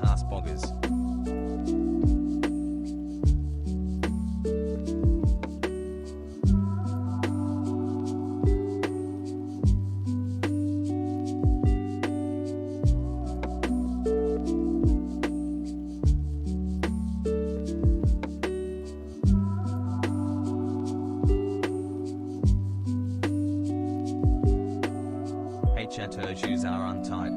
Haasboggers. Chateau shoes are untied.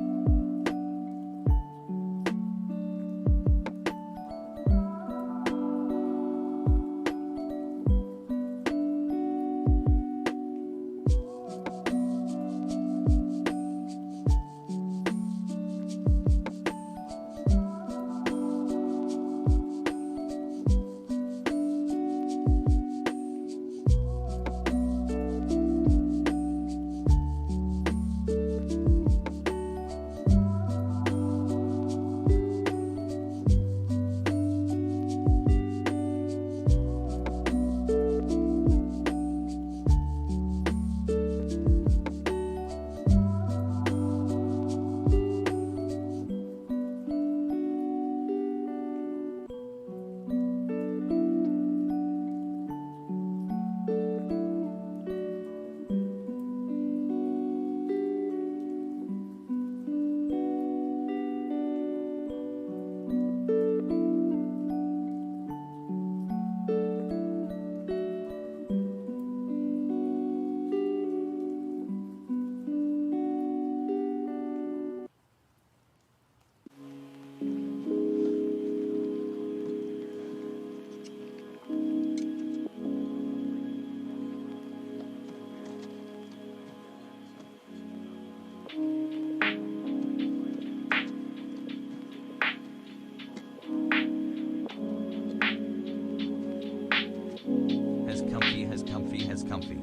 Has comfy.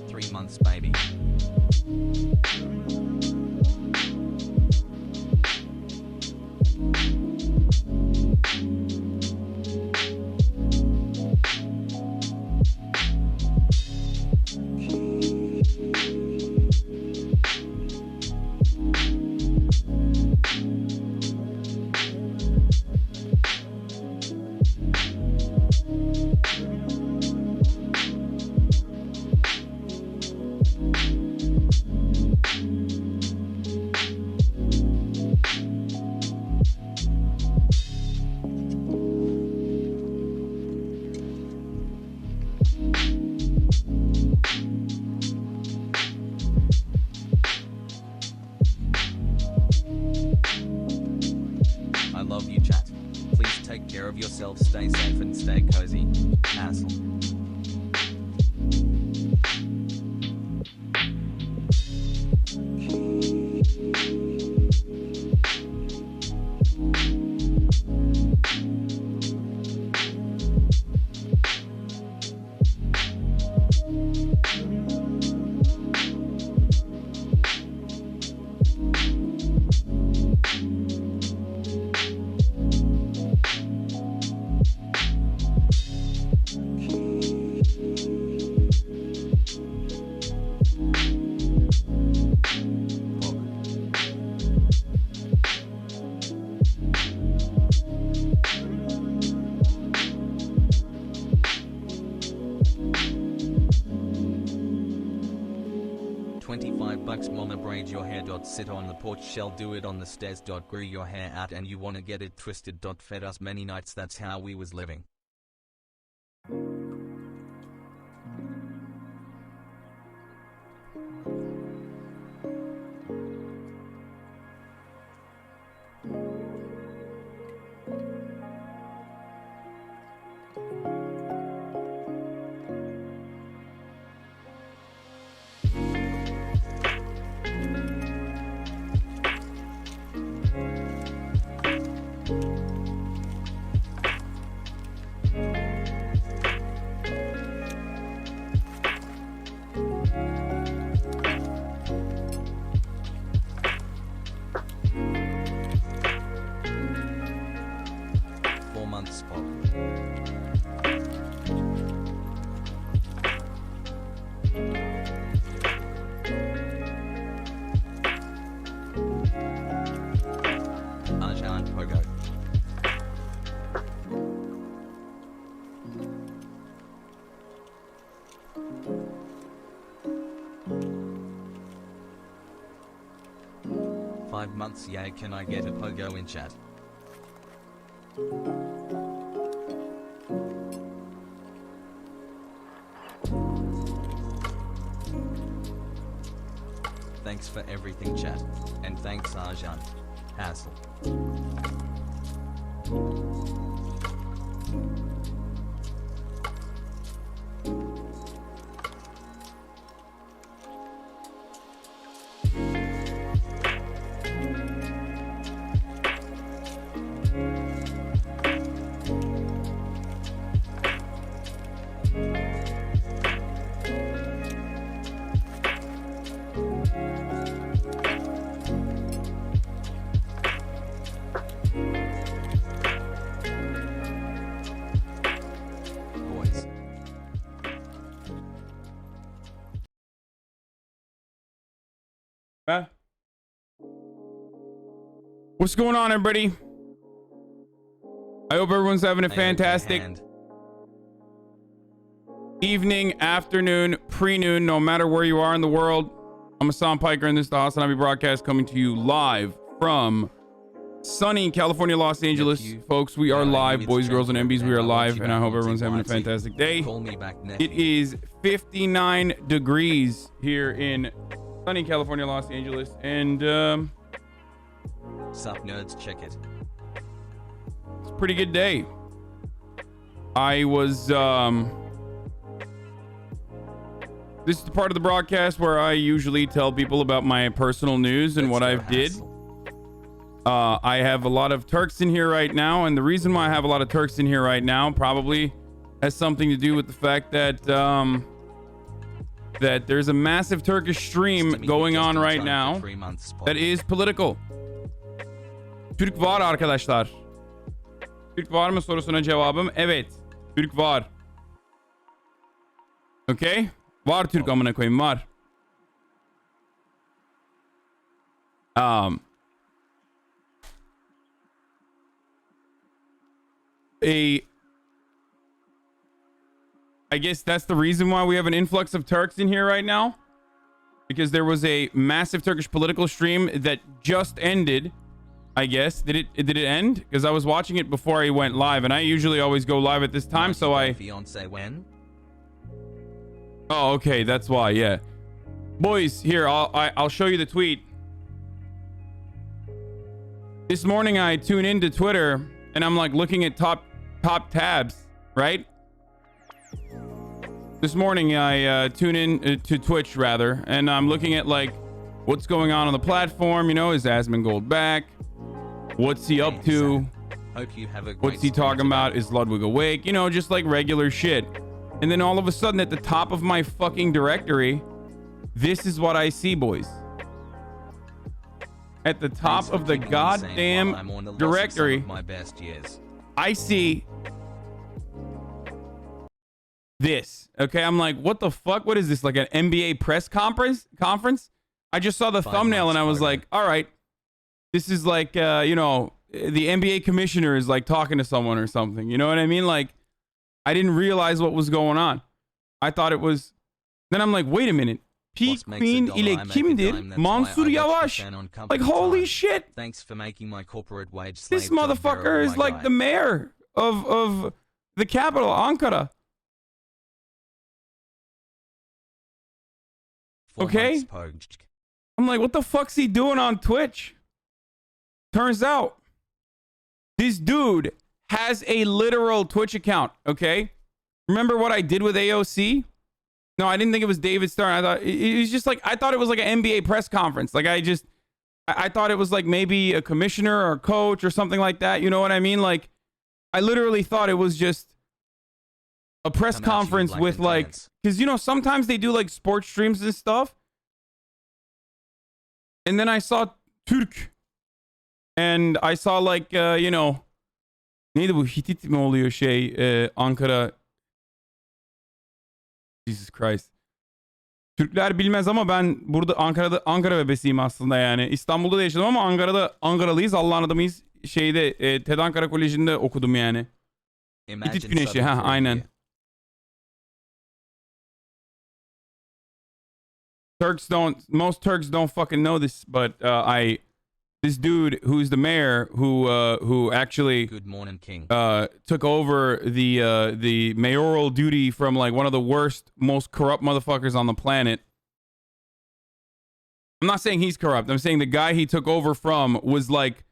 3 months, baby. I love you, chat. Please take care of yourself, stay safe and stay cozy. Hassle. $25 mama, braid your hair. Sit on the porch, shall do it on the stairs. Grew your hair out and you wanna get it twisted. Fed us many nights, that's how we was living. 5 months, yeah, can I get a pogo in chat? Thanks for everything, chat. And thanks, Arjan. Hassle. What's going on, everybody? I hope everyone's having a fantastic evening, afternoon, pre-noon, no matter where you are in the world. I'm Hassan Piker, and this is the Hasanabi broadcast coming to you live from sunny California, Los Angeles. Folks, we are live. Boys, girls, and MBs, we are live, and I hope everyone's having a fantastic day. It is 59 degrees here in sunny California, Los Angeles, and Sup nerds, check it. It's a pretty good day. I was this is the part of the broadcast where I usually tell people about my personal news and what I've did. I have a lot of Turks in here right now, and the reason why I have a lot of Turks in here right now probably has something to do with the fact that that there's a massive Turkish stream going on right now that is political. Türk var arkadaşlar. Türk var mı sorusuna cevabım evet. Türk var. Okay? Var Türk amına koyayım, var. I guess that's the reason why we have an influx of Turks in here right now, because there was a massive Turkish political stream that just ended. I guess did it end? Because I was watching it before I went live, and I usually always go live at this time. So Fiance when? Oh, okay, that's why. Yeah, boys, here I'll show you the tweet. This morning I tune into Twitter, and I'm like looking at top tabs, right? This morning I tune in to Twitch rather, and I'm looking at like what's going on the platform. You know, is Asmongold back? What's he up to? Hope you have a great What's he talking about? Is Ludwig awake? You know, just like regular shit. And then all of a sudden at the top of my fucking directory, this is what I see, boys. At the top of the goddamn directory, my best years. I see this. Okay, I'm like, what the fuck? What is this? Like an NBA press conference? I just saw the thumbnail and I was like, all right. This is like, you know, the NBA commissioner is like talking to someone or something. You know what I mean? Like, I didn't realize what was going on. I thought it was. Then I'm like, wait a minute. P Queen ile kimdir? Mansur Yavaş. Like, holy shit. Thanks for making my corporate wage slave. This motherfucker is like the mayor of the capital, Ankara. Okay. I'm like, what the fuck's he doing on Twitch? Turns out this dude has a literal Twitch account. Okay. Remember what I did with AOC? No, I didn't think it was David Stern. I thought it was just like, I thought it was like an NBA press conference. Like I thought it was like maybe a commissioner or a coach or something like that. You know what I mean? Like I literally thought it was just a press conference with like, because you know, sometimes they do like sports streams and stuff. And then I saw Türk. And I saw like, you know, neydi bu? Hitit mi oluyor Ankara? Jesus Christ. Türkler bilmez ama ben burada Ankara bebesiyim aslında yani. İstanbul'da da yaşadım ama Ankaralıyız. Allah'ın adamıyız. TED Ankara Koleji'nde okudum yani. Hitit Güneşi. Ha, aynen. most Turks don't fucking know this, but this dude who's the mayor who actually Good morning, King. took over the mayoral duty from like one of the worst, most corrupt motherfuckers on the planet. I'm not saying he's corrupt. I'm saying the guy he took over from was like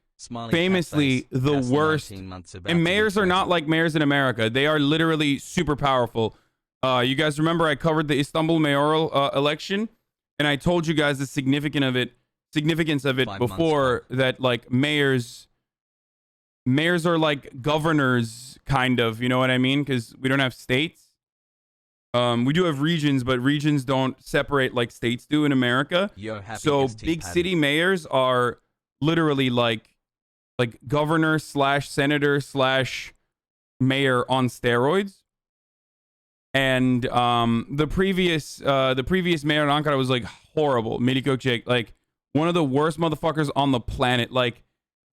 famously the worst. And mayors are not like mayors in America. They are literally super powerful. You guys remember I covered the Istanbul mayoral election, and I told you guys the significance of it before, that like mayors are like governors, kind of, you know what I mean? Because we don't have states. We do have regions, but regions don't separate like states do in America. So big city mayors are literally like governor / senator / mayor on steroids. And the previous mayor in Ankara was like horrible. Melik Gökçek, like one of the worst motherfuckers on the planet, like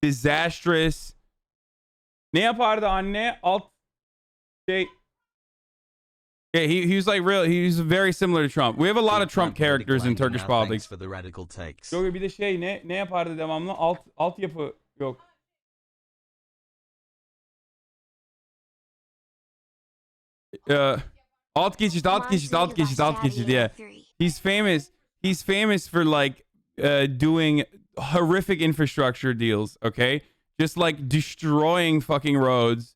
disastrous. Ne yapardı anne? Alt şey. Yeah, he was like real. He's very similar to Trump. We have a lot of Trump characters in Turkish politics. For the radical takes. Yok bir de şey ne yapardı devamlı? Altyapı yok. Alt geçit. Yeah. He's famous for like doing horrific infrastructure deals, okay? Just like destroying fucking roads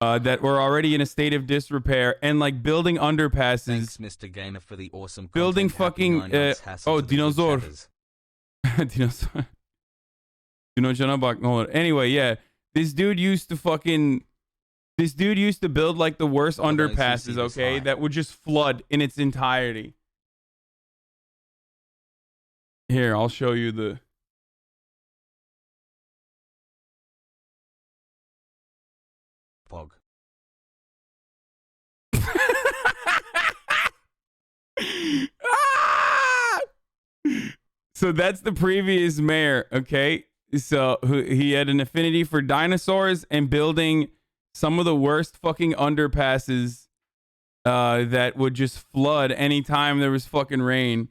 that were already in a state of disrepair, and like building underpasses. Thanks, Mr. Gamer, for the awesome content. Building fucking dinozor. Dinozor. Dinozor'a bak ne olur. Anyway, yeah. This dude used to build like the worst underpasses, okay, that would just flood in its entirety. Here, I'll show you the... Pog. So that's the previous mayor, okay? So he had an affinity for dinosaurs and building some of the worst fucking underpasses that would just flood anytime there was fucking rain.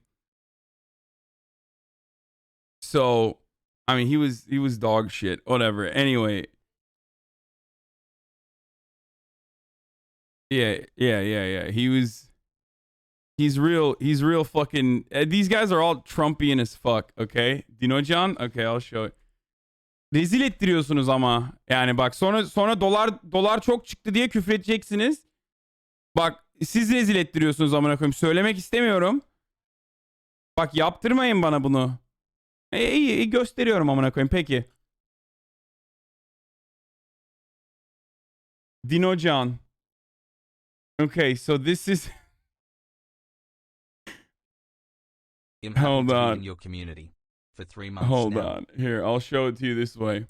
So, I mean, he was dog shit. Whatever. Anyway. Yeah. He's real fucking... these guys are all Trumpian as fuck, okay? Do you know John? Okay, I'll show it. Rezil ettiriyorsunuz ama. Yani bak sonra dolar çok çıktı diye küfür edeceksiniz. Bak siz rezil ettiriyorsunuz amına koyayım. Söylemek istemiyorum. Bak yaptırmayın bana bunu. İyi gösteriyorum amına koyayım. Peki. Dino John. Okay, so this is... Hold on. In your community for 3 months Hold now. on. Here, I'll show it to you this way.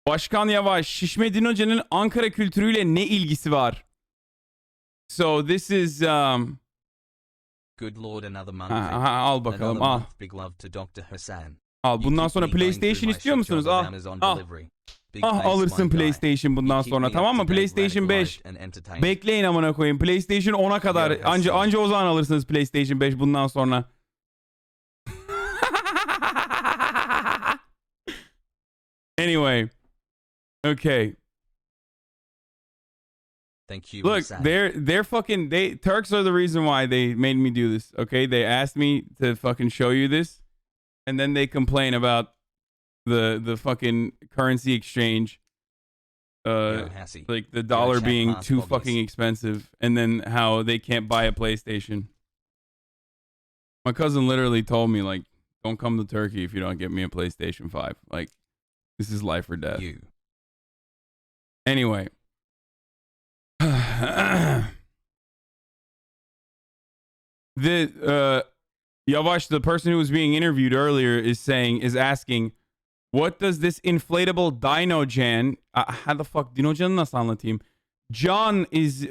Başkan Yavaş, şişme Dinocan'ın Ankara kültürüyle ne ilgisi var? So this is Good Lord, another month. al bakalım. Al. Big love to Dr. Hassan. Al. Bundan sonra PlayStation istiyor musunuz? Al. Alırsın PlayStation bundan sonra. Tamam mı? PlayStation 5. Bekleyin amına koyayım. PlayStation 10'a kadar. Anca o zaman alırsınız PlayStation 5 bundan sonra. Anyway. Okay. Thank you. Look, they're fucking Turks are the reason why they made me do this. Okay, they asked me to fucking show you this, and then they complain about the fucking currency exchange, like the dollar being too fucking expensive, and then how they can't buy a PlayStation. My cousin literally told me like, "Don't come to Turkey if you don't get me a PlayStation 5. Like, this is life or death." Anyway. Yavaş, the person who was being interviewed earlier, is asking, what does this inflatable Dinojan? How the fuck Dinojan'ı nasıl anlatayım? John is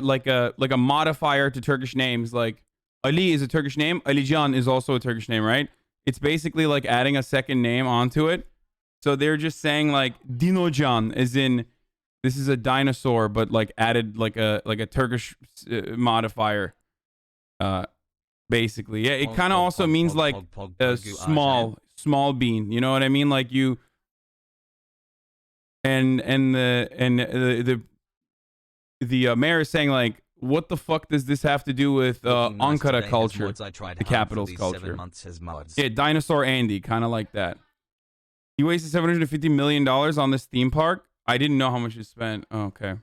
like a modifier to Turkish names. Like Ali is a Turkish name. Alican is also a Turkish name, right? It's basically like adding a second name onto it. So they're just saying like Dinojan, as in this is a dinosaur, but like added like a Turkish modifier. basically. Yeah, it kind of also means like a small bean. You know what I mean? Like you and the mayor is saying like, what the fuck does this have to do with Ankara culture, the capital's culture? Yeah, Dinosaur Andy, kind of like that. He wasted $750 million on this theme park. I didn't know how much he spent. Oh, okay.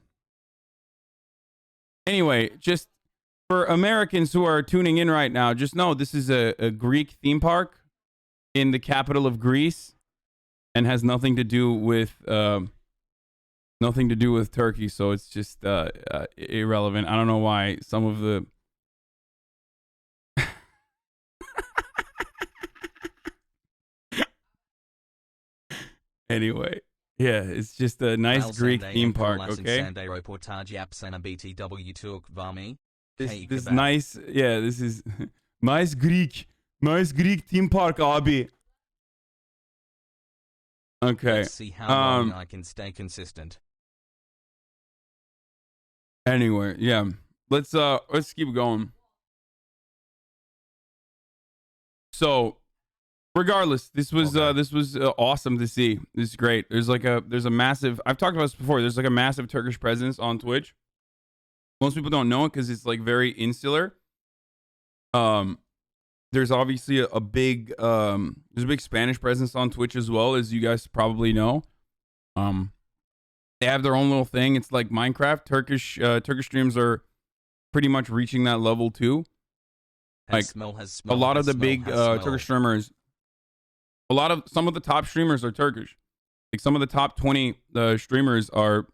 Anyway, just for Americans who are tuning in right now, just know this is a Greek theme park in the capital of Greece and has nothing to do with Turkey. So it's just irrelevant. I don't know why some of the anyway. Yeah, it's just a nice Greek theme park, okay? This nice, yeah, this is nice Greek theme park, abi. Okay. Let's see how long I can stay consistent. Anyway, yeah. Let's keep going. So, regardless, this was awesome to see. This is great. There's a massive, I've talked about this before. There's like a massive Turkish presence on Twitch. Most people don't know it because it's like very insular. There's obviously a big there's a big Spanish presence on Twitch as well, as you guys probably know. They have their own little thing. It's like Minecraft. Turkish streams are pretty much reaching that level too. Like a lot of the big Turkish streamers, some of the top streamers are Turkish. Like some of the top 20 streamers are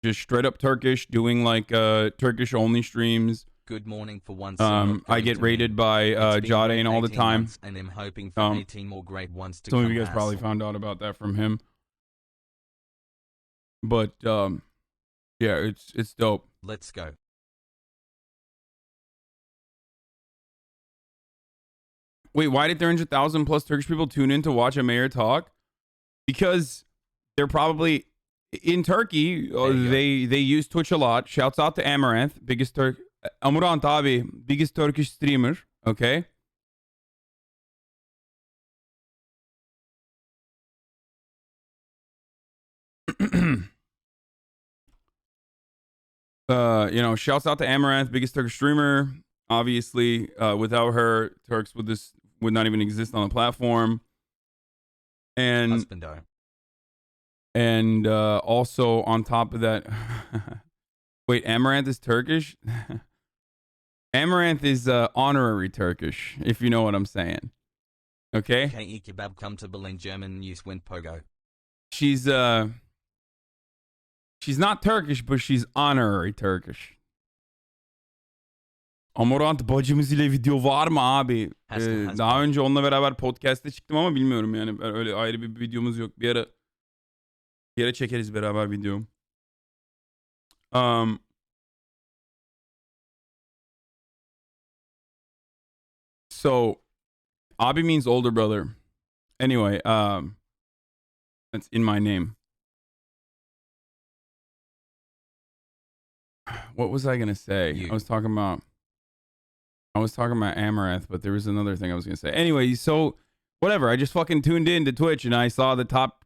just straight up Turkish, doing like Turkish only streams. Good morning for once. I get rated by Jardine all the time. And I'm hoping for 18 more great ones to some of you guys probably found out about that from him. But yeah, it's dope. Let's go. Wait, why did 300,000 plus Turkish people tune in to watch a mayor talk? Because they're probably in Turkey. They use Twitch a lot. Shouts out to Amaranth, Amurant abi, biggest Turkish streamer. Okay. Shouts out to Amaranth, biggest Turkish streamer. Obviously, without her, Turks would not even exist on the platform. And also on top of that, wait, Amaranth is Turkish? Amaranth is honorary Turkish, if you know what I'm saying. Okay? K.E. Kebab come to Berlin, German news went pogo. She's not Turkish, but she's honorary Turkish. Amorant bacımız ile video var mı abi? Daha önce onunla beraber podcast'te çıktım ama bilmiyorum yani. Öyle ayrı bir videomuz yok. Bir ara çekeriz beraber video. So abi means older brother. Anyway, that's in my name. What was I gonna say? I was talking about Amaranth, but there was another thing I was gonna say. Anyway, so whatever. I just fucking tuned in to Twitch and I saw the top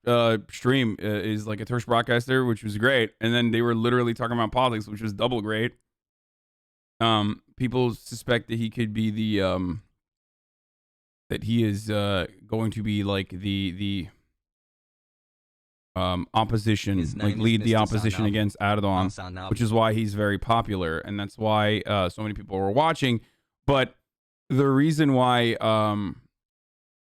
stream is like a Turkish broadcaster, which was great. And then they were literally talking about politics, which was double great. People suspect that he could be the that he is going to be like the opposition, like lead the opposition against Erdogan, which is why he's very popular, and that's why so many people were watching. But the reason why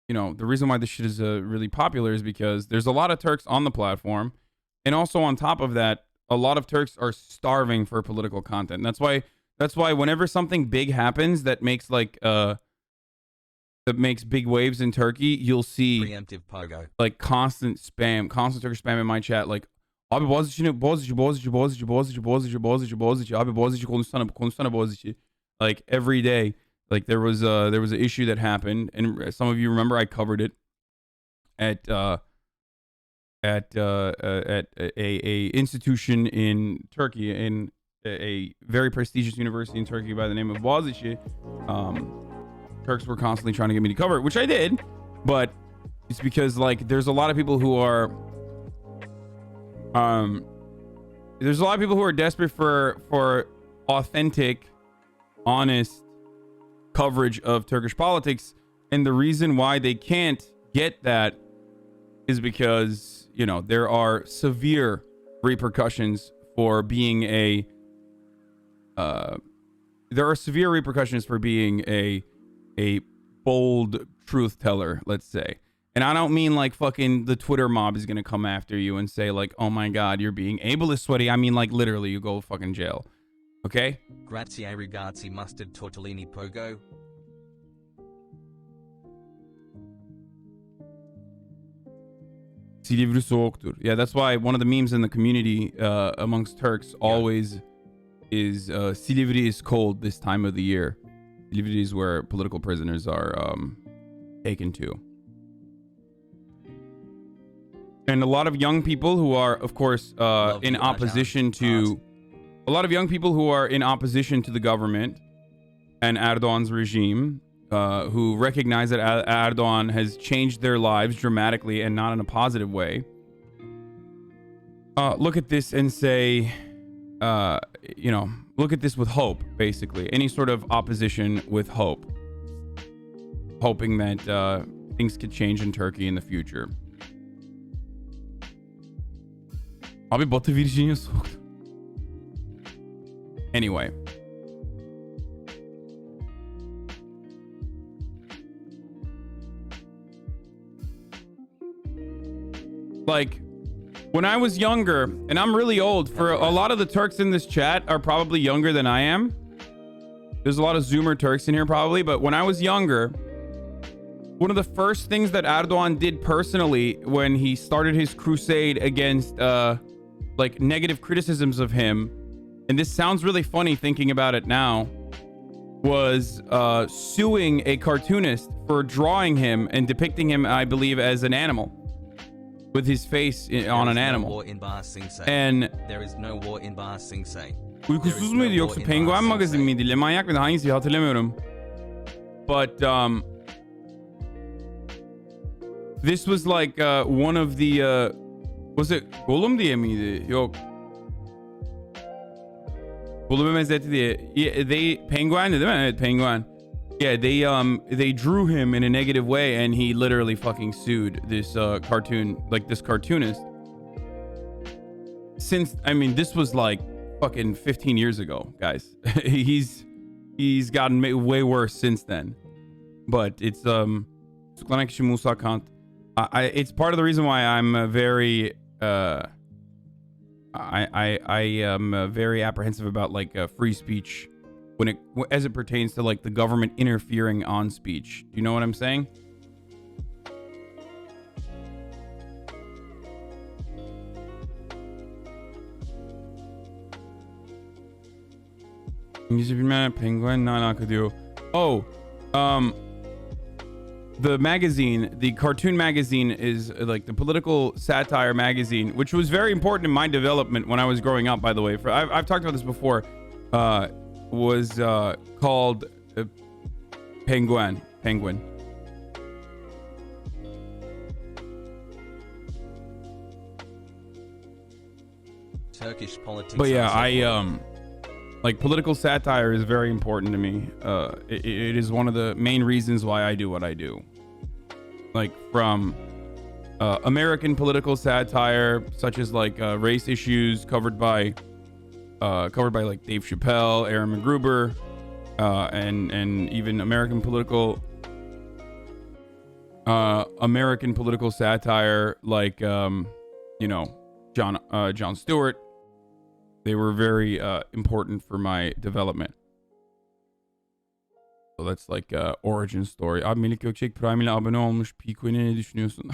the reason why this shit is really popular is because there's a lot of Turks on the platform, and also on top of that, a lot of Turks are starving for political content. And that's why whenever something big happens that makes like that makes big waves in Turkey, you'll see preemptive pogo, like constant Turkish spam in my chat, like abi Boğaziçi abi Boğaziçi konuşsana Boğaziçi, like every day. Like there was an issue that happened, and some of you remember I covered it at a institution in Turkey, in a very prestigious university in Turkey by the name of Boğaziçi. Turks were constantly trying to get me to cover it, which I did, but it's because like there's a lot of people who are desperate for authentic, honest coverage of Turkish politics, and the reason why they can't get that is because, you know, there are severe repercussions for being a bold truth teller, let's say. And I don't mean like fucking the Twitter mob is gonna come after you and say like, oh my god, you're being ableist, sweaty. I mean like literally you go fucking jail. Okay? Grazie ragazzi mustard tortellini pogo. Silivri soğuktur. Yeah, that's why one of the memes in the community amongst Turks always is Silivri is cold this time of the year. Silivri is where political prisoners are taken to. And a lot of young people who are, of course, in opposition to... A lot of young people who are in opposition to the government and Erdogan's regime, who recognize that Erdogan has changed their lives dramatically and not in a positive way, look at this and say, you know, look at this with hope, basically. Any sort of opposition with hope. Hoping that things could change in Turkey in the future. Abi Batı Virginia soğuktu. Anyway. Like, when I was younger, and I'm really old, for a lot of the Turks in this chat are probably younger than I am. There's a lot of Zoomer Turks in here probably, but when I was younger, one of the first things that Erdogan did personally when he started his crusade against like negative criticisms of him, and this sounds really funny thinking about it now, was suing a cartoonist for drawing him and depicting him, I believe, as an animal with his face on an animal. And there is no war in Bar Sing Say. Uykusuz muydu yoksa Penguen magazin miydi? Le Manyak mıydı? Hangisi hatırlamıyorum. But this was like one of the was it Gollum diye miydi? Yok. Gollum'a benzetti diye. Yeah, Penguen'di değil mi? Evet, Penguin. Yeah, they drew him in a negative way, and he literally fucking sued this this cartoonist. Since, I mean, this was like fucking 15 years ago, guys. he's gotten way worse since then. But it's it's part of the reason why I'm very I am very apprehensive about like free speech as it pertains to like the government interfering on speech. Do you know what I'm saying? Penguin, oh, the magazine, the cartoon magazine, is like the political satire magazine, which was very important in my development when I was growing up, by the way. I've talked about this before. Was called Penguin. Turkish politics. But yeah, like political satire is very important to me. It is one of the main reasons why I do what I do. Like from American political satire, such as like race issues covered by like Dave Chappelle, Aaron McGruber, and even American political satire like you know, Jon Stewart. They were very important for my development. So that's like origin story. Abi Melik Gökçek Prime ile abone olmuş. Piko'ya ne düşünüyorsun?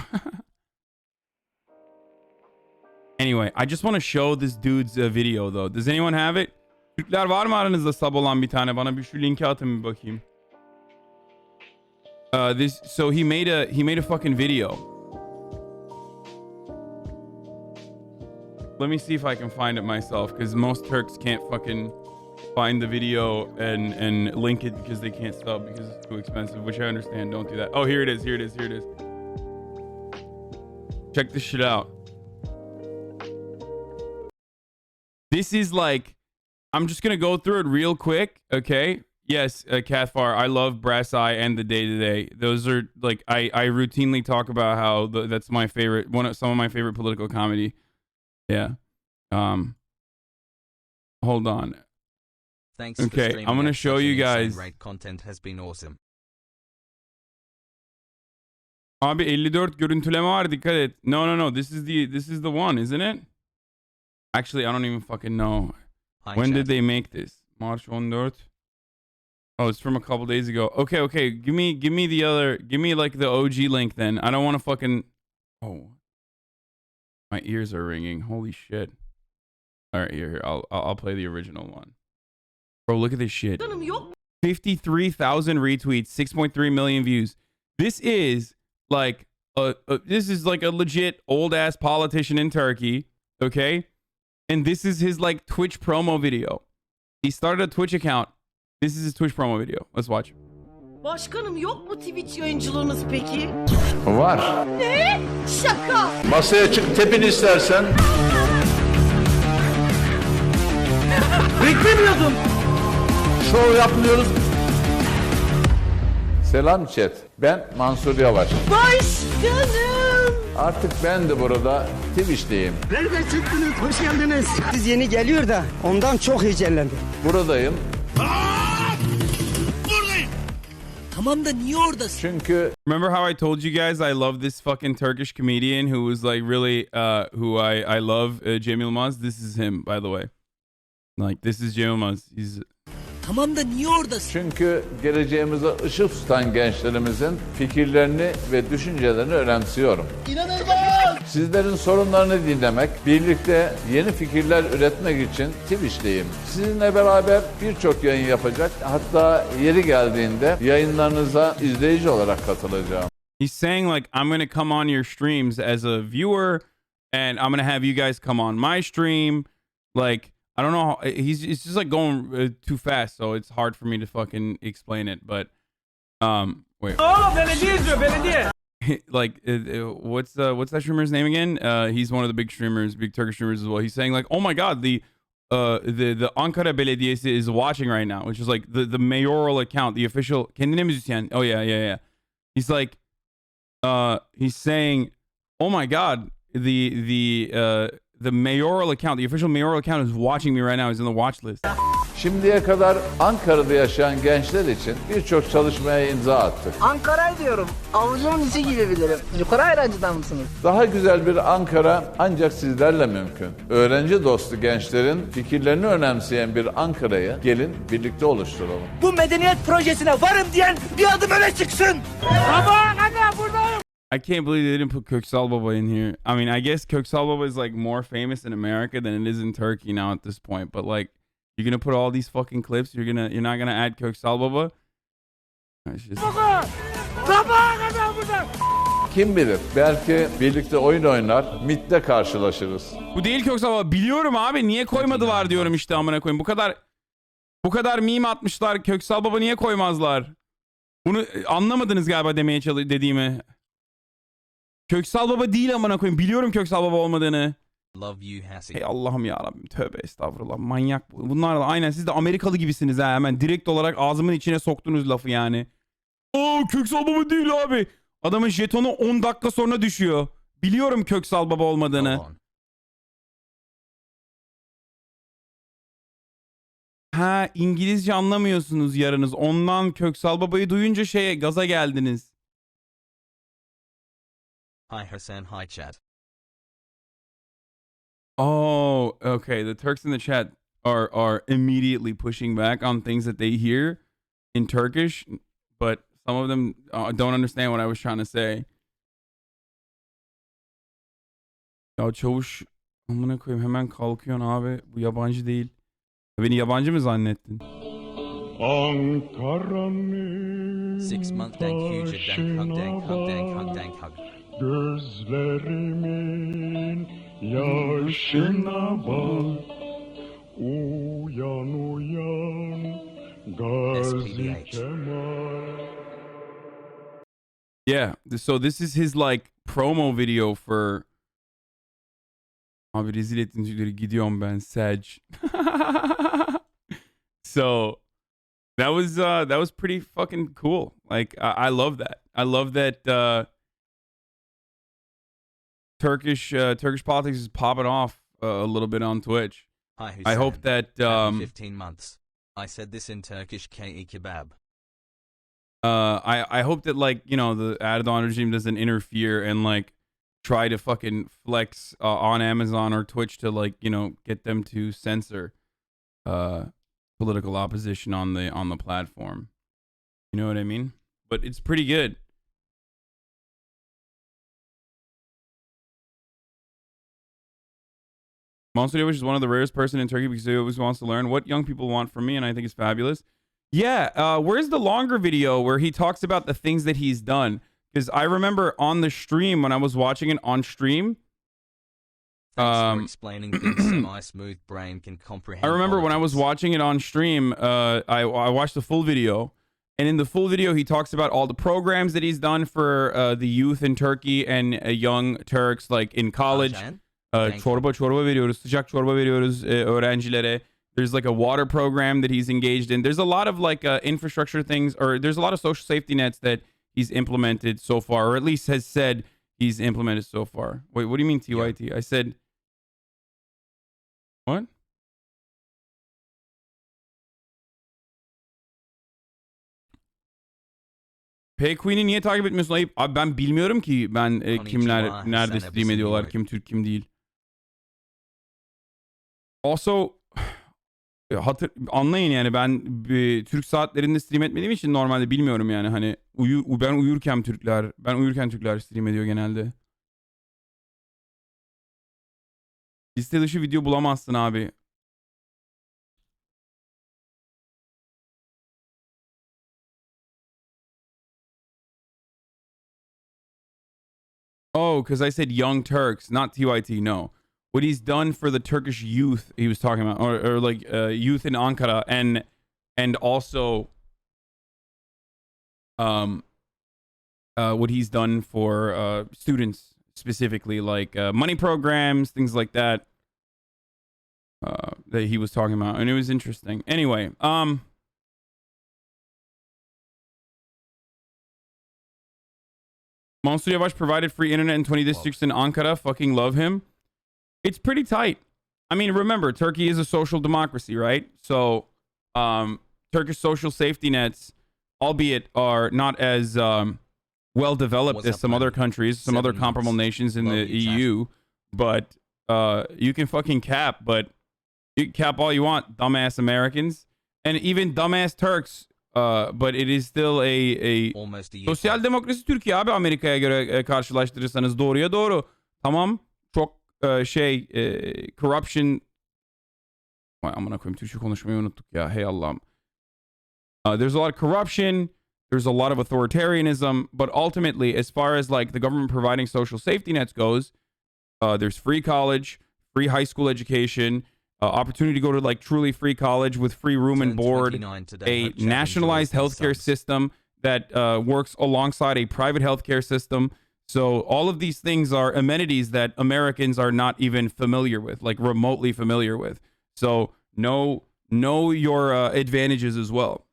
Anyway, I just want to show this dude's video though. Does anyone have it? Türkler var mı aranızda sub olan bir tane? Bana bir şu linki atın bir bakayım. So he made a fucking video. Let me see if I can find it myself, because most Turks can't fucking find the video and link it because they can't sub because it's too expensive, which I understand. Don't do that. Oh, here it is. Here it is. Here it is. Check this shit out. This is like, I'm just going to go through it real quick. Okay. Yes, Cathfar, I love Brass Eye and the Day to Day. Those are like, I routinely talk about how that's my favorite, some of my favorite political comedy. Yeah. Hold on. Thanks. Okay, I'm gonna show you guys. Content has been awesome. Abi 54 görüntüleme var, dikkat et. No. This is the one, isn't it? Actually, I don't even fucking know. When did they make this? March 14. Oh, it's from a couple days ago. Okay. Give me the other. Give me like the OG link then. I don't want to fucking. Oh, my ears are ringing. Holy shit. All right, here. I'll play the original one. Bro, look at this shit. 53,000 retweets, 6.3 million views. This is like a legit old ass politician in Turkey, okay? And this is his like Twitch promo video. He started a Twitch account. This is his Twitch promo video. Let's watch. Başkanım yok mu Twitch yayıncılığınız peki? Var. Ne? Şaka. Masaya çık tepin istersen. Beklemiyordum. Şov yapmıyoruz. Selam chat. Ben Mansur Yavaş. Başkanım. Artık ben de burada Twitch'teyim. Nereden çıktınız? Hoş geldiniz. Siz yeni geliyor da ondan çok heyecanlandım. Buradayım. Buradayım. Tamam da niye oradasın? Çünkü Remember how I told you guys I love this fucking Turkish comedian who was like really who I love, Cem Yılmaz? This is him, by the way. Like, this is Cem Yılmaz. He's... Tamam da niye oradasın? Çünkü geleceğimize ışık tutan gençlerimizin fikirlerini ve düşüncelerini önemsiyorum. İnanılmaz! Sizlerin sorunlarını dinlemek, birlikte yeni fikirler üretmek için Twitch'teyim. Sizinle beraber birçok yayın yapacak, hatta yeri geldiğinde yayınlarınıza izleyici olarak katılacağım. He's saying like, I'm going to come on your streams as a viewer and I'm going to have you guys come on my stream. Like, I don't know. It's just like going too fast, so it's hard for me to fucking explain it. But wait. Oğlum belediye izliyor belediye. Like what's that streamer's name again? He's one of the big streamers, big Turkish streamers as well. He's saying like, oh my god, the Ankara Belediyesi is watching right now, which is like the mayoral account, the official. Kendine müzisyen. Oh yeah. He's like, he's saying, oh my god, the mayoral account, the official mayoral account is watching me right now. He's in the watch list. Şimdiye kadar Ankara'da yaşayan gençler için birçok çalışmaya imza attık. Ankara'yı diyorum. Avucumun içi gibi bilirim. Yukarı ayrancıdan mısınız? Daha güzel bir Ankara ancak sizlerle mümkün. Öğrenci dostu gençlerin fikirlerini önemseyen bir Ankara'yı gelin birlikte oluşturalım. Bu medeniyet projesine varım diyen bir adım öne çıksın. Sabaha kadar buradayım. I can't believe they didn't put Köksal Baba in here. I mean, I guess Köksal Baba is like more famous in America than it is in Turkey now at this point. But like, you're gonna put all these fucking clips. You're not gonna add Köksal Baba. Kim bilir? Belki birlikte oyun oynar, MIT'te karşılaşırız. Bu değil Köksal Baba. Biliyorum abi. Niye koymadılar diyorum işte amına koyayım. Bu kadar meme atmışlar. Köksal Baba niye koymazlar? Bunu anlamadınız galiba dediğimi. Köksal Baba değil amına koyayım. Biliyorum Köksal Baba olmadığını. Love you, Hassie. Hey Allah'ım ya Rabbim. Tövbe estağfurullah. Manyak bu. Bunlar da aynen siz de Amerikalı gibisiniz ha. Hemen direkt olarak ağzımın içine soktunuz lafı yani. Oo, Köksal Baba değil abi. Adamın jetonu 10 dakika sonra düşüyor. Biliyorum Köksal Baba olmadığını. Ha, İngilizce anlamıyorsunuz yarınız. Ondan Köksal Baba'yı duyunca gaza geldiniz. Hi Hasan, hi chat. Oh, okay. The Turks in the chat are immediately pushing back on things that they hear in Turkish, but some of them don't understand what I was trying to say. Ya çavuş, amına koyayım, hemen kalkıyorsun abi. Bu yabancı değil. Beni yabancı mı zannettin? 6 month dank huge dank hug. Gözlerimin yaşına bak, Uyan uyan Gazi SPBH. Kemal. Yeah, so this is his like promo video for Abi rezil ettin çocukları, gidiyorum ben Sag. So that was pretty fucking cool. Like I love that. I love that Turkish politics is popping off a little bit on Twitch. Hi Hussein. I hope that Happy 15 months. I said this in Turkish ke kebab. I hope that, like, you know, the Erdogan regime doesn't interfere and like try to fucking flex on Amazon or Twitch to, like, you know, get them to censor political opposition on the platform. You know what I mean? But it's pretty good. Mansur Yavaş is one of the rarest person in Turkey because he always wants to learn what young people want from me, and I think it's fabulous. Yeah, where's the longer video where he talks about the things that he's done? Because I remember on the stream, when I was watching it on stream, Thanks for explaining things so my smooth brain can comprehend. I remember when I was politics. watching it on stream, I watched the full video, and in the full video, he talks about all the programs that he's done for the youth in Turkey and young Turks, like in college. Arjan? Çorba veriyoruz, sıcak çorba veriyoruz öğrencilere. There's like a water program that he's engaged in. There's a lot of like infrastructure things, or there's a lot of social safety nets that he's implemented so far, or at least has said he's implemented so far. Wait, what do you mean TYT? Yeah. I said, what? P-Queen'i niye takip etmiyorsun ayıp? Abi ben bilmiyorum ki ben kimler nerede stream ediyorlar, kim Türk kim değil. Also anlayın yani, ben Türk saatlerinde stream etmediğim için normalde bilmiyorum yani, hani ben uyurken Türkler stream ediyor genelde. Liste dışı video bulamazsın abi. Oh, because I said young Turks, not TYT, no. What he's done for the Turkish youth he was talking about, or like youth in Ankara, and also what he's done for students specifically, like money programs, things like that, that he was talking about, and it was interesting. Anyway, Mansur Yavaş provided free internet in 20 districts in Ankara. Fucking love him. It's pretty tight. I mean, remember, Turkey is a social democracy, right? So, Turkish social safety nets, albeit are not as well developed as some other countries, some other comparable nations in the EU, but you can fucking cap, but you can cap all you want, dumbass Americans, and even dumbass Turks. But it is still a sosyal demokrasi Türkiye abi, Amerika'ya göre karşılaştırırsanız doğruya doğru. Tamam, çok corruption. Vay amına koyayım, Türkçe konuşmayı unuttuk ya, hey Allah'ım. There's a lot of corruption, there's a lot of authoritarianism, but ultimately, as far as like the government providing social safety nets goes, there's free college, free high school education, opportunity to go to like truly free college with free room and board, a nationalized healthcare system that works alongside a private healthcare system. So all of these things are amenities that Americans are not even familiar with, like remotely familiar with. So know your advantages as well.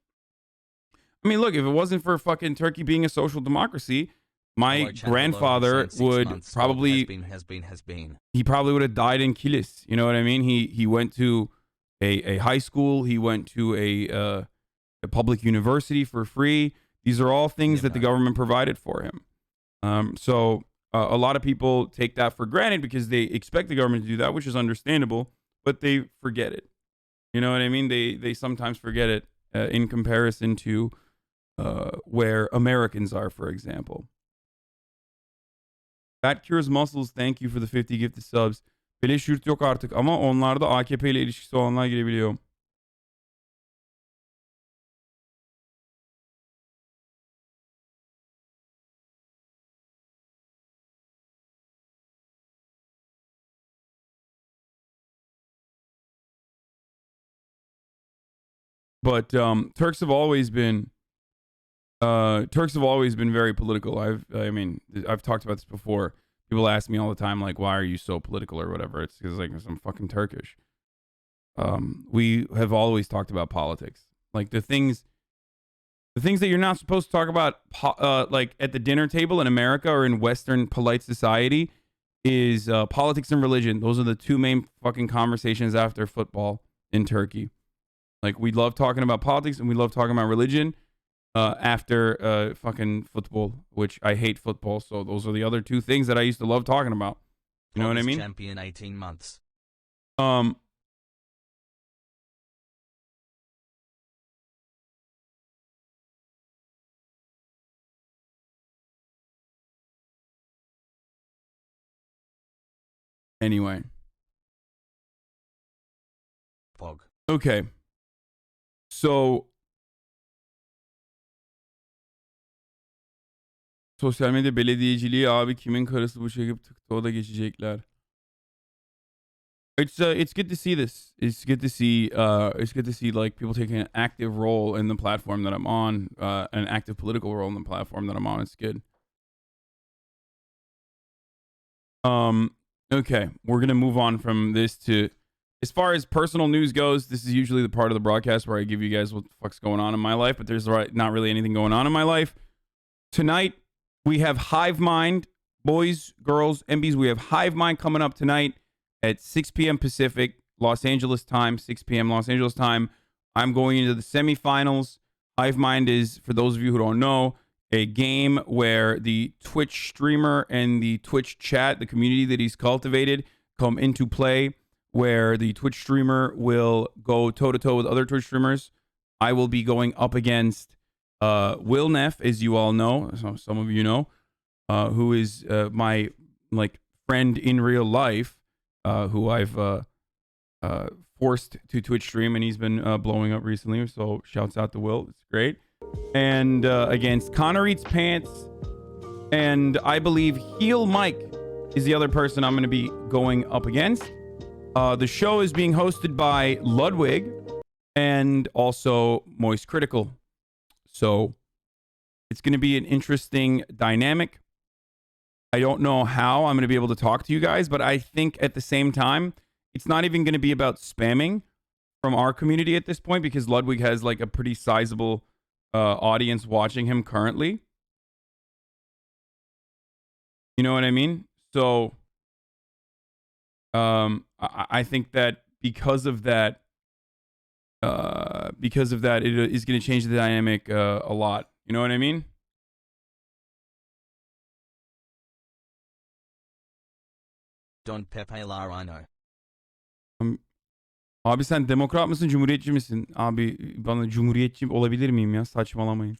I mean, look, if it wasn't for fucking Turkey being a social democracy, my grandfather would probably he probably would have died in Kilis. You know what I mean? He went to a high school. He went to a public university for free. These are all things that the government provided for him. So a lot of people take that for granted because they expect the government to do that, which is understandable, but they forget it. You know what I mean? They sometimes forget it in comparison to where Americans are, for example. Fat Cures Muscles, thank you for the 50 gifted subs. Beleş yurt yok artık ama onlarda AKP ile ilişkisi olanlar girebiliyor. But Turks have always been very political. I've talked about this before. People ask me all the time, like, why are you so political or whatever? It's because like I'm fucking Turkish. We have always talked about politics, like the things that you're not supposed to talk about, like at the dinner table in America or in Western polite society, is politics and religion. Those are the two main fucking conversations after football in Turkey. Like, we love talking about politics and we love talking about religion after fucking football, which I hate football. So those are the other two things that I used to love talking about. You know what I mean? Champion 18 months. Anyway. Fog. Okay. So sosyal medya belediyeciliği abi kimin karısı bu çekip tıktı o da geçecekler. It's good to see this. It's good to see like people taking an active role in the platform that I'm on, an active political role in the platform that I'm on. It's good. Okay, we're gonna move on from this to, as far as personal news goes, this is usually the part of the broadcast where I give you guys what the fuck's going on in my life, but there's not really anything going on in my life. Tonight, we have Hivemind, boys, girls, MBs. We have Hivemind coming up tonight at 6 p.m. Pacific, Los Angeles time, 6 p.m. Los Angeles time. I'm going into the semifinals. Hivemind is, for those of you who don't know, a game where the Twitch streamer and the Twitch chat, the community that he's cultivated, come into play, where the Twitch streamer will go toe-to-toe with other Twitch streamers. I will be going up against Will Neff, as you all know, some of you know, who is my like friend in real life, who I've forced to Twitch stream, and he's been blowing up recently. So shouts out to Will. It's great. And against Connor Eats Pants, and I believe Heel Mike is the other person I'm going to be going up against. The show is being hosted by Ludwig and also Moist Critical. So it's going to be an interesting dynamic. I don't know how I'm going to be able to talk to you guys, but I think at the same time, it's not even going to be about spamming from our community at this point, because Ludwig has like a pretty sizable audience watching him currently. You know what I mean? So I think that because of that, it is going to change the dynamic a lot. You know what I mean? Don Pepe Larino. Abi sen demokrat mısın, cumhuriyetçi misin? Abi bana cumhuriyetçi olabilir miyim ya? Saçmalamayın.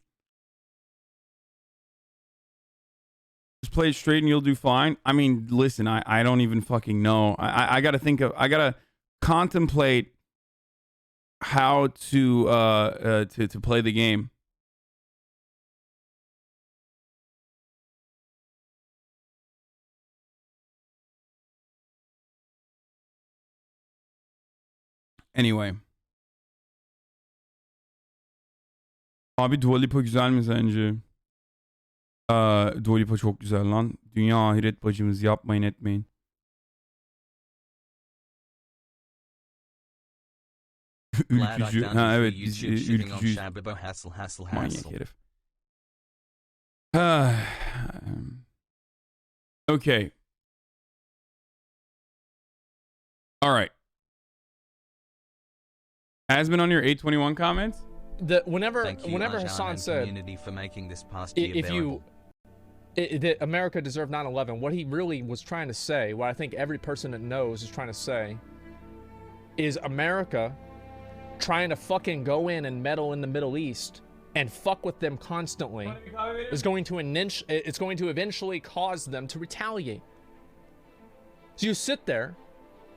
Just play it straight and you'll do fine. I mean, listen, I don't even fucking know. I gotta contemplate how to play the game. Anyway. Abi Dua Lipa güzel mi sence? Dua Lipa çok güzel lan. Dünya ahiret bacımız, yapmayın etmeyin. Ülkücü. Ha evet, biz ülkücüyüz. Manyak herif. Okay. All right. Has been on your 821 comments? Whenever Hassan said for making this past that America deserved 9/11, what he really was trying to say, what I think every person that knows is trying to say, is America trying to fucking go in and meddle in the Middle East and fuck with them constantly is going to eventually cause them to retaliate. So you sit there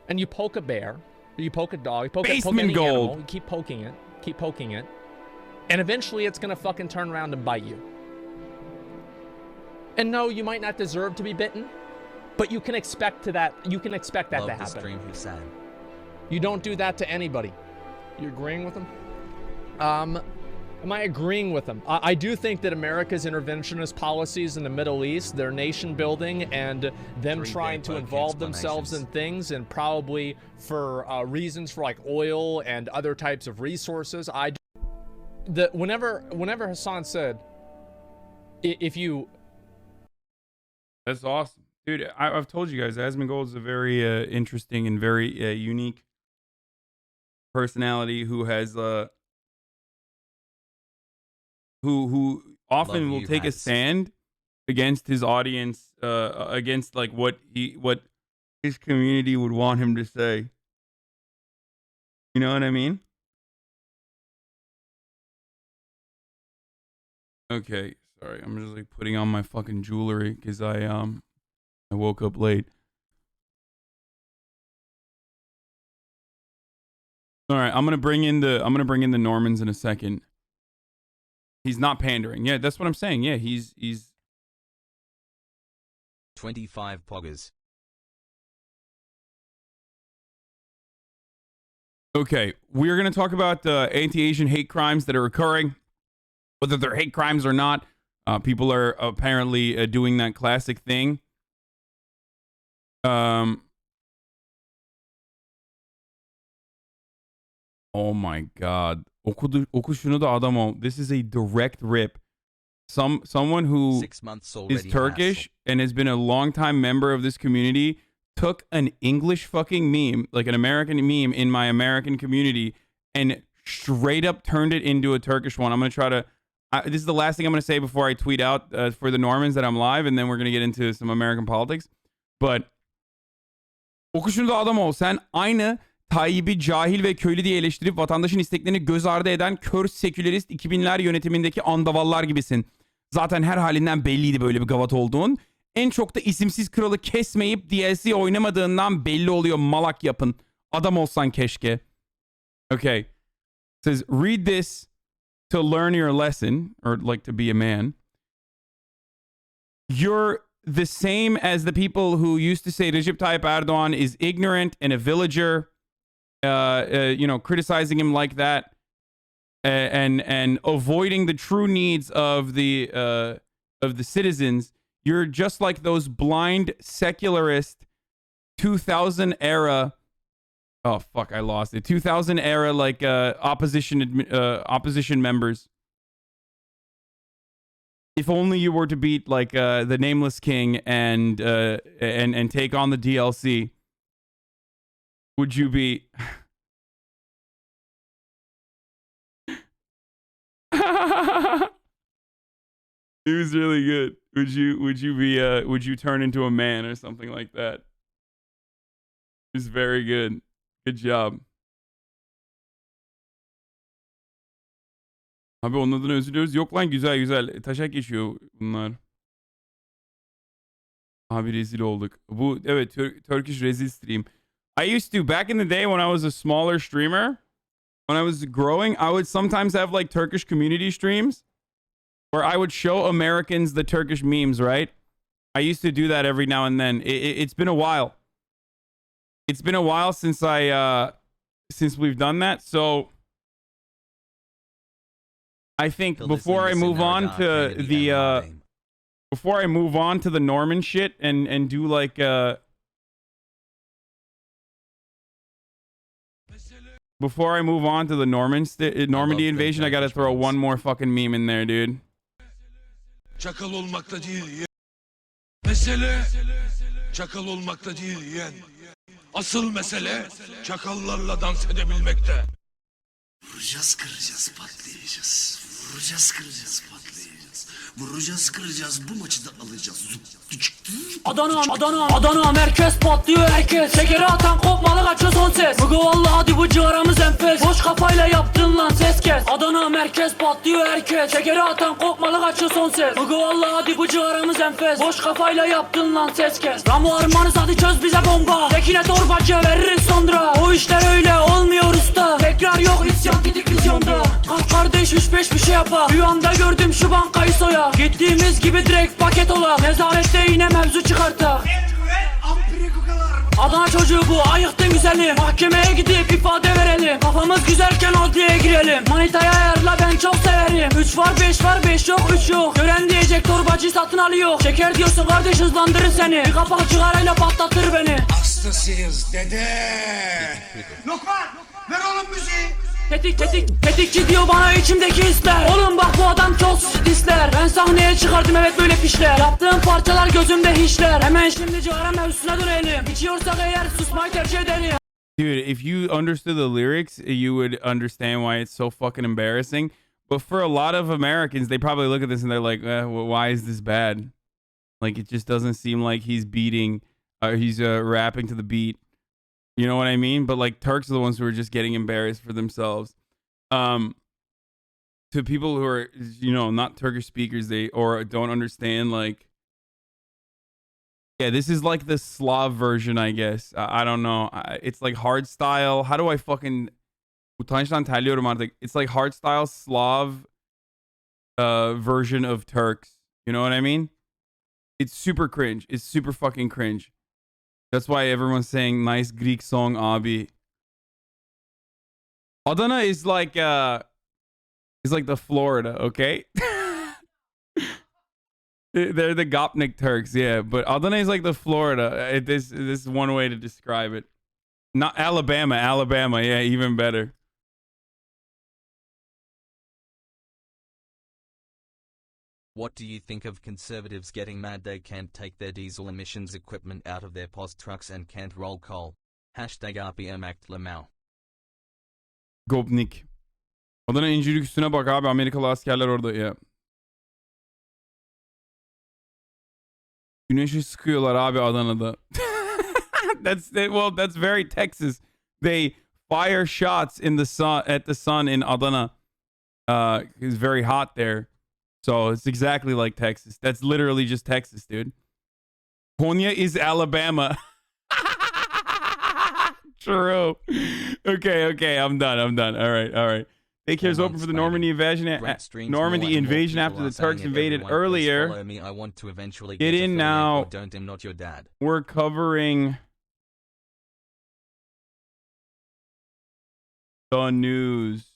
and you poke a bear, you poke a dog, you poke any animal, you keep poking it, and eventually it's gonna fucking turn around and bite you. And no, you might not deserve to be bitten, but you can expect that to happen. You don't do that to anybody. You agreeing with him? Am I agreeing with him? I do think that America's interventionist policies in the Middle East, their nation building, and them trying to involve themselves in things, and probably for reasons for like oil and other types of resources. Whenever Hassan said, if you... That's awesome. Dude, I've told you guys, Asmongold is a very interesting and very unique personality who has... who often will take a stand against his audience, against like what his community would want him to say. You know what I mean? Okay, sorry. I'm just like putting on my fucking jewelry because I woke up late. All right, I'm gonna bring in the Normans in a second. He's not pandering. Yeah, that's what I'm saying. Yeah, he's 25 poggers. Okay, we're going to talk about anti-Asian hate crimes that are occurring. Whether they're hate crimes or not, people are apparently doing that classic thing. Oh my God. Oku şunu da adam ol. This is a direct rip. Someone who 6 months is Turkish and has been a longtime member of this community took an English fucking meme, like an American meme in my American community, and straight up turned it into a Turkish one. I'm going to try to... this is the last thing I'm going to say before I tweet out for the Normans that I'm live, and then we're going to get into some American politics. But oku şunu da adam ol. Sen aynı Tayyip'i cahil ve köylü diye eleştirip vatandaşın isteklerini göz ardı eden kör sekülerist 2000'ler yönetimindeki andavallar gibisin. Zaten her halinden belliydi böyle bir gavat olduğun. En çok da isimsiz kralı kesmeyip DLC oynamadığından belli oluyor, malak yapın. Adam olsan keşke. Okay. It says, read this to learn your lesson, or like to be a man. You're the same as the people who used to say Recep Tayyip Erdogan is ignorant and a villager. You know, criticizing him like that, and avoiding the true needs of the citizens. You're just like those blind secularist 2000 era. Oh fuck, I lost it. 2000 era like opposition members. If only you were to beat like the Nameless King and take on the DLC. Would you be... It was really good. Would you turn into a man or something like that? It's very good. Good job. Abi onun adına özür diliyoruz. Yok lan, güzel. Taşak geçiyor bunlar. Abi rezil olduk. Bu evet Turkish rezil stream. I used to, back in the day when I was a smaller streamer, when I was growing, I would sometimes have like Turkish community streams where I would show Americans the Turkish memes, right? I used to do that every now and then. It's been a while. It's been a while since since we've done that. So I think before I move on to the Norman shit and do like before I move on to the Normandy invasion, I gotta throw one more fucking meme in there, dude. Çakal olmakta değil. Mesele çakal olmakta değil yeğen. Asıl mesele çakallarla dans edebilmekte. Vuracağız, kıracağız, patlayacağız. Vuracağız, kıracağız, patlayacağız. Vuracağız, kıracağız, bu maçı da alacağız. Adana merkez patlıyor herkes. Şekeri atan kopmalı kaçıyor son ses. Bugü vallahi hadi bu ciğaramız enfes. Boş kafayla yaptın lan ses kes. Adana merkez patlıyor herkes. Şekeri atan kopmalı kaçıyor son ses. Bugü vallahi hadi bu ciğaramız enfes. Boş kafayla yaptın lan ses kes. Ramo armanız hadi çöz bize bomba. Tekine torbacı veririz sonra. O işler öyle olmuyor usta. Tekrar yok isyan gidik vizyonda. Kalk kardeş 3-5 bir şey yapa. Rüyamda gördüm şu bankayı soya. Gittiğimiz gibi direkt paket ola. Nezarette yine mevzu çıkarta. Adana çocuğu bu, ayıktın güzelim. Mahkemeye gidip ifade verelim. Kafamız güzelken adliyeye girelim. Manitayı ayarla, ben çok severim. 3 var 5 var 5 yok 3 yok. Gören diyecek torbacı satın alıyor. Şeker diyorsun kardeş, hızlandırır seni. Bir kapak cigarayla patlatır beni. Hastasıyız dede. Lokman ver oğlum müziği. Tetikçi diyor bana içimdeki hisler. Oğlum bak bu adam çok sisler. Ben sahneye çıkardım evet böyle pişler. Yaptığım parçalar gözümde hiçler. Hemen şimdi cigara mevzusuna dönelim. İçiyorsak eğer susmayı tercih edelim. Dude, if you understood the lyrics, you would understand why it's so fucking embarrassing. But for a lot of Americans, they probably look at this and they're like, well, why is this bad? Like, it just doesn't seem like he's beating, he's rapping to the beat. You know what I mean? But like, Turks are the ones who are just getting embarrassed for themselves. To people who are, you know, not Turkish speakers, or don't understand, like, yeah, this is like the Slav version, I guess. I don't know. It's like hardstyle. How do I fucking... Utançtan terliyorum artık. It's like hardstyle Slav version of Turks. You know what I mean? It's super cringe. It's super fucking cringe. That's why everyone's saying nice Greek song, abi. Adana is like the Florida, okay? They're the Gopnik Turks, yeah. But Adana is like the Florida. This is one way to describe it. Not Alabama, yeah, even better. What do you think of conservatives getting mad they can't take their diesel emissions equipment out of their post trucks and can't roll coal? Hashtag RPM Act Lamau. Gopnik. Adana incirlik üstüne bak abi. Amerikalı askerler orada ya. Güneşi sıkıyorlar abi Adana'da. That's very Texas. They fire shots in the sun at the sun in Adana. It's very hot there. So it's exactly like Texas. That's literally just Texas, dude. Konya is Alabama. True. Okay. I'm done. All right. Daycare's open for the Normandy invasion. After the Turks invaded earlier. Follow me. I want to eventually Get in now. Don't, I'm not your dad. We're covering the news.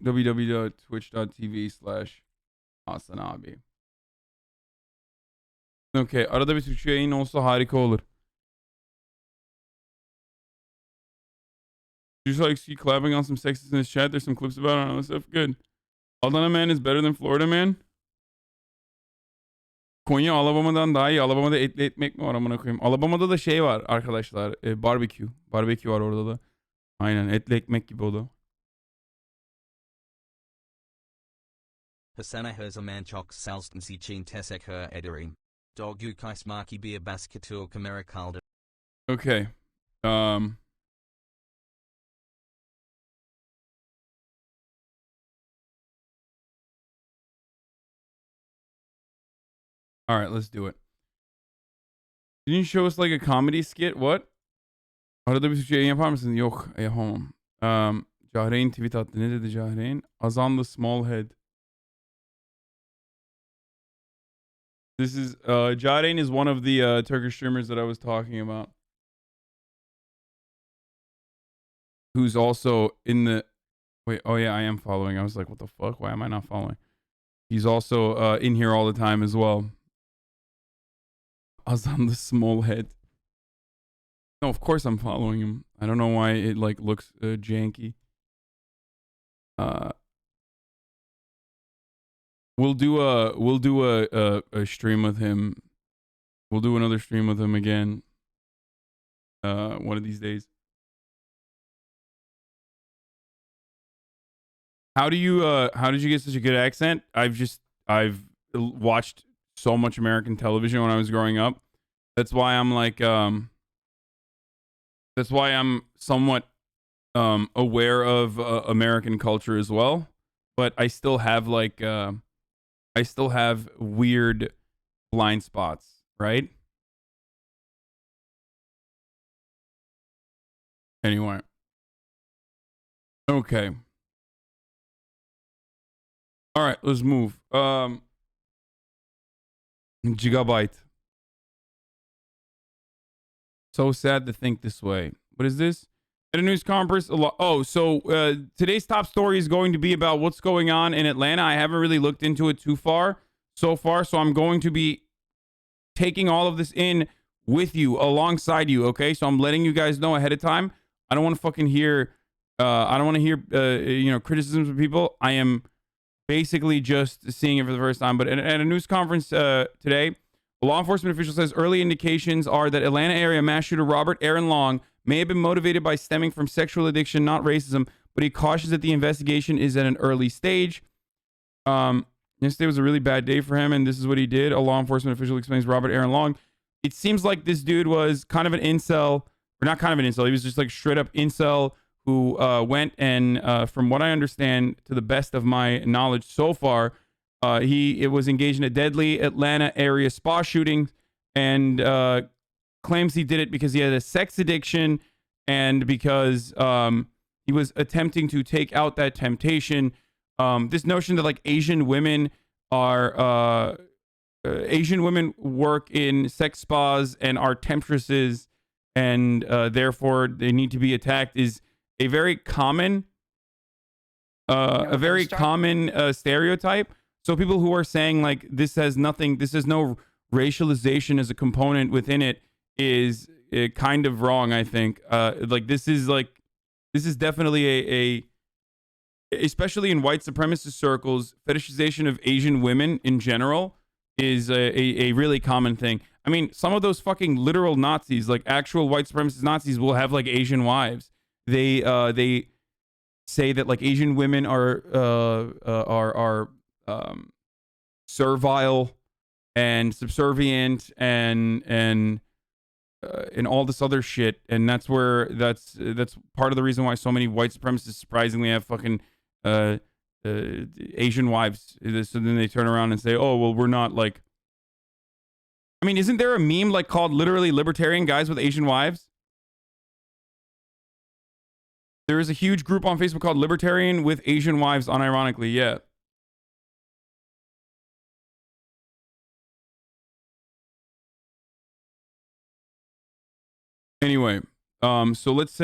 www.twitch.tv/Hasanabi. Okay, arada bir Türkçe yayın olsa harika olur. Just like see clapping on some sexist in his chat. There's some clips about it and stuff. Good. Adana man is better than Florida man. Konya Alabama'dan daha iyi. Alabama'da etli ekmek mi var amına koyayım? Alabama'da da şey var arkadaşlar. Barbecue. Barbecue var orada da. Aynen etli ekmek gibi o da. Hasana Herzaman çok salstans için teşekkür ederim. Dogu kaysmaki bir basketbol kamera kaldı. Okay. All right, let's do it. Didn't you show us like a comedy skit? What? Arada bir Türkçe yayın yapar mısın? Yok, yapamam. Cahreyn tweet attı. Ne dedi Cahreyn? Azan the small head. This is Jahreyn is one of the Turkish streamers that I was talking about, who's also in the wait. Oh yeah, I am following. I was like, what the fuck? Why am I not following? He's also in here all the time as well. Azan the small head. No, of course I'm following him. I don't know why it like looks janky. We'll do a stream with him. We'll do another stream with him again. One of these days. How did you get such a good accent? I've watched so much American television when I was growing up. That's why I'm like that's why I'm somewhat aware of American culture as well. But I still have like I still have weird blind spots, right? Anyway. Okay. All right, let's move. Gigabyte. So sad to think this way. What is this? At a news conference. Today's top story is going to be about what's going on in Atlanta. I haven't really looked into it so far, so I'm going to be taking all of this in with you, alongside you, okay? So I'm letting you guys know ahead of time. I don't want to fucking hear, criticisms from people. I am basically just seeing it for the first time. But at a news conference today, a law enforcement official says early indications are that Atlanta area mass shooter Robert Aaron Long may have been motivated by stemming from sexual addiction, not racism, but he cautions that the investigation is at an early stage. Yesterday was a really bad day for him, and this is what he did. A law enforcement official explains Robert Aaron Long. It seems like this dude was kind of an incel, or not kind of an incel, he was just like straight up incel who went and, from what I understand, to the best of my knowledge so far, it was engaged in a deadly Atlanta area spa shooting, and claims he did it because he had a sex addiction and because he was attempting to take out that temptation. This notion that like Asian women work in sex spas and are temptresses and therefore they need to be attacked is a very common stereotype. So people who are saying like this has no racialization as a component within it is kind of wrong, I think. This is definitely especially in white supremacist circles, fetishization of Asian women in general is a really common thing. I mean, some of those fucking literal Nazis, like actual white supremacist Nazis, will have like Asian wives. They say that like Asian women are servile and subservient and all this other shit, and that's part of the reason why so many white supremacists surprisingly have fucking Asian wives. So then they turn around and say, "Oh, well, we're not like." I mean, isn't there a meme like called literally "libertarian guys with Asian wives"? There is a huge group on Facebook called "Libertarian with Asian Wives," unironically, yeah. Anyway, so let's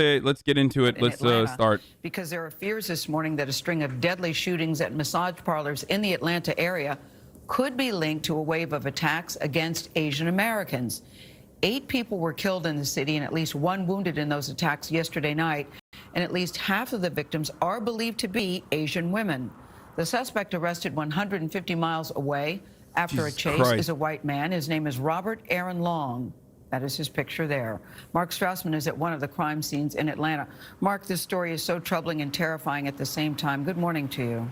get into it. Let's start. Because there are fears this morning that a string of deadly shootings at massage parlors in the Atlanta area could be linked to a wave of attacks against Asian Americans. 8 people were killed in the city and at least 1 wounded in those attacks yesterday night, and at least half of the victims are believed to be Asian women. The suspect arrested 150 miles away after a chase is a white man. His name is Robert Aaron Long. That is his picture there. Mark Strassman is at one of the crime scenes in Atlanta. Mark, this story is so troubling and terrifying at the same time. Good morning to you.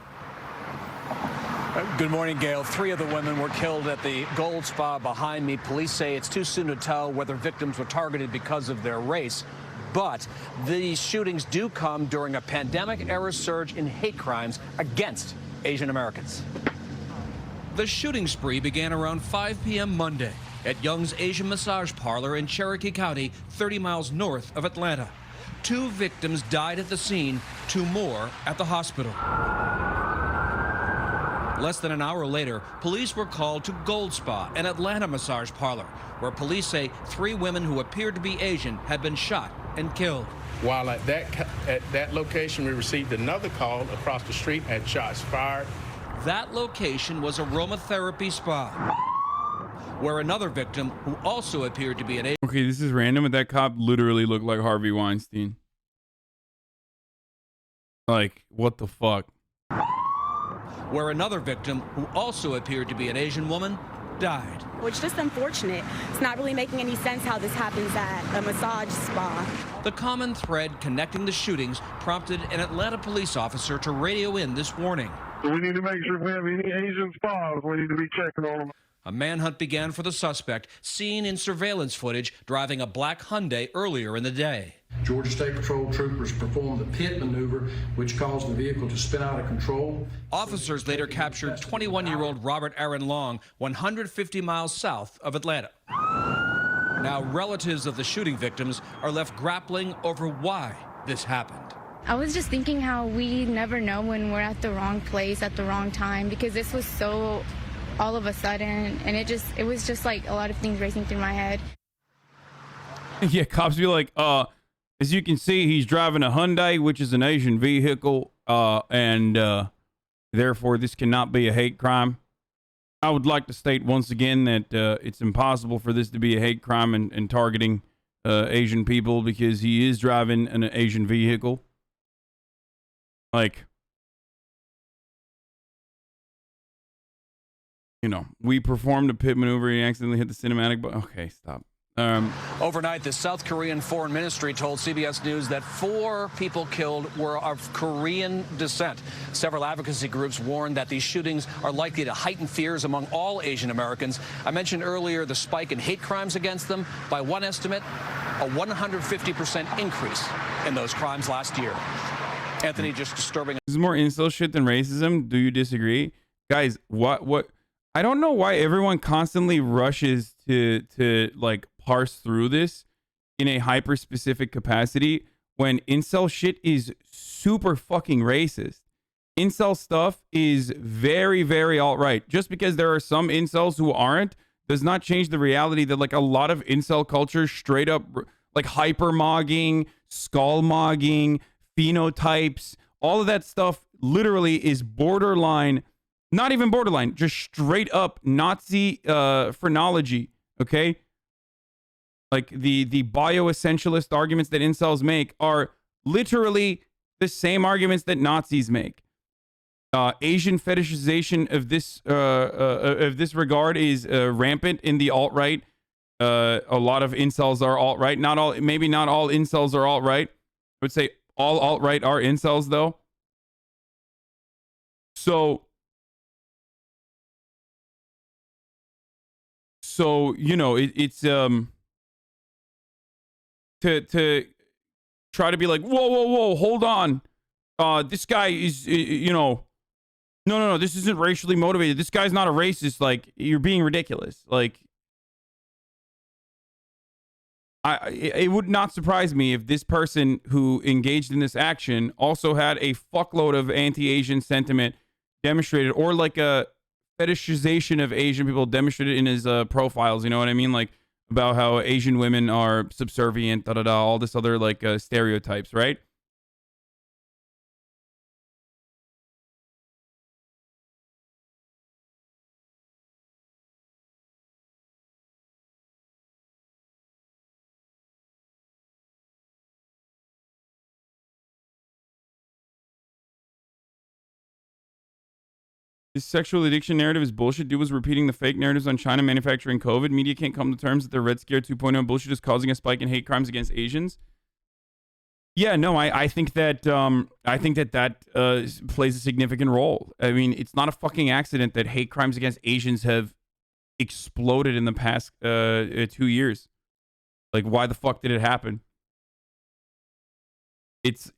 Good morning, Gail. 3 of the women were killed at the Gold Spa behind me. Police say it's too soon to tell whether victims were targeted because of their race. But these shootings do come during a pandemic-era surge in hate crimes against Asian Americans. The shooting spree began around 5 p.m. Monday at Young's Asian Massage Parlor in Cherokee County, 30 miles north of Atlanta. 2 victims died at the scene, 2 more at the hospital. Less than an hour later, police were called to Gold Spa, an Atlanta massage parlor, where police say 3 women who appeared to be Asian had been shot and killed. While at that location, we received another call across the street at shots fired. That location was aromatherapy spa, where another victim who also appeared to be an Asian... Okay, this is random, but that cop literally looked like Harvey Weinstein. Like, what the fuck? Where another victim who also appeared to be an Asian woman died. Which is just unfortunate. It's not really making any sense how this happens at a massage spa. The common thread connecting the shootings prompted an Atlanta police officer to radio in this warning. So we need to make sure if we have any Asian spas, we need to be checking on them. A manhunt began for the suspect, seen in surveillance footage driving a black Hyundai earlier in the day. Georgia State Patrol troopers performed the pit maneuver, which caused the vehicle to spin out of control. Officers later captured 21-year-old Robert Aaron Long, 150 miles south of Atlanta. Now, relatives of the shooting victims are left grappling over why this happened. I was just thinking how we never know when we're at the wrong place at the wrong time, because this was so all of a sudden, and it was just like a lot of things racing through my head. Yeah, cops be like, as you can see, he's driving a Hyundai, which is an Asian vehicle, and therefore this cannot be a hate crime. I would like to state once again that it's impossible for this to be a hate crime and targeting Asian people because he is driving an Asian vehicle. Like, you know, we performed a pit maneuver. He accidentally hit the cinematic button. Okay, stop. Overnight, the South Korean Foreign Ministry told CBS News that 4 people killed were of Korean descent. Several advocacy groups warned that these shootings are likely to heighten fears among all Asian Americans. I mentioned earlier the spike in hate crimes against them. By one estimate, a 150% increase in those crimes last year. Anthony, just disturbing. This is more incel shit than racism. Do you disagree? Guys, what? I don't know why everyone constantly rushes to like parse through this in a hyper specific capacity when incel shit is super fucking racist. Incel stuff is very, very alt-right. Just because there are some incels who aren't does not change the reality that like a lot of incel culture straight up like hyper mogging, skull mogging, phenotypes, all of that stuff literally is borderline, not even borderline, just straight up Nazi phrenology, okay? Like the bioessentialist arguments that incels make are literally the same arguments that Nazis make. Asian fetishization of this regard is rampant in the alt-right. A lot of incels are alt-right. Maybe not all incels are alt-right. I would say all alt-right are incels though. So you know it's to try to be like, whoa, hold on. This guy is, no, this isn't racially motivated. This guy's not a racist. Like, you're being ridiculous. Like, it would not surprise me if this person who engaged in this action also had a fuckload of anti-Asian sentiment demonstrated, or like a fetishization of Asian people demonstrated in his profiles. You know what I mean? Like, about how Asian women are subservient, all this other like stereotypes, right? This sexual addiction narrative is bullshit. Dude was repeating the fake narratives on China manufacturing COVID. Media can't come to terms that the Red Scare 2.0 bullshit is causing a spike in hate crimes against Asians. Yeah, no, I think that plays a significant role. I mean, it's not a fucking accident that hate crimes against Asians have exploded in the past 2 years. Like, why the fuck did it happen? It's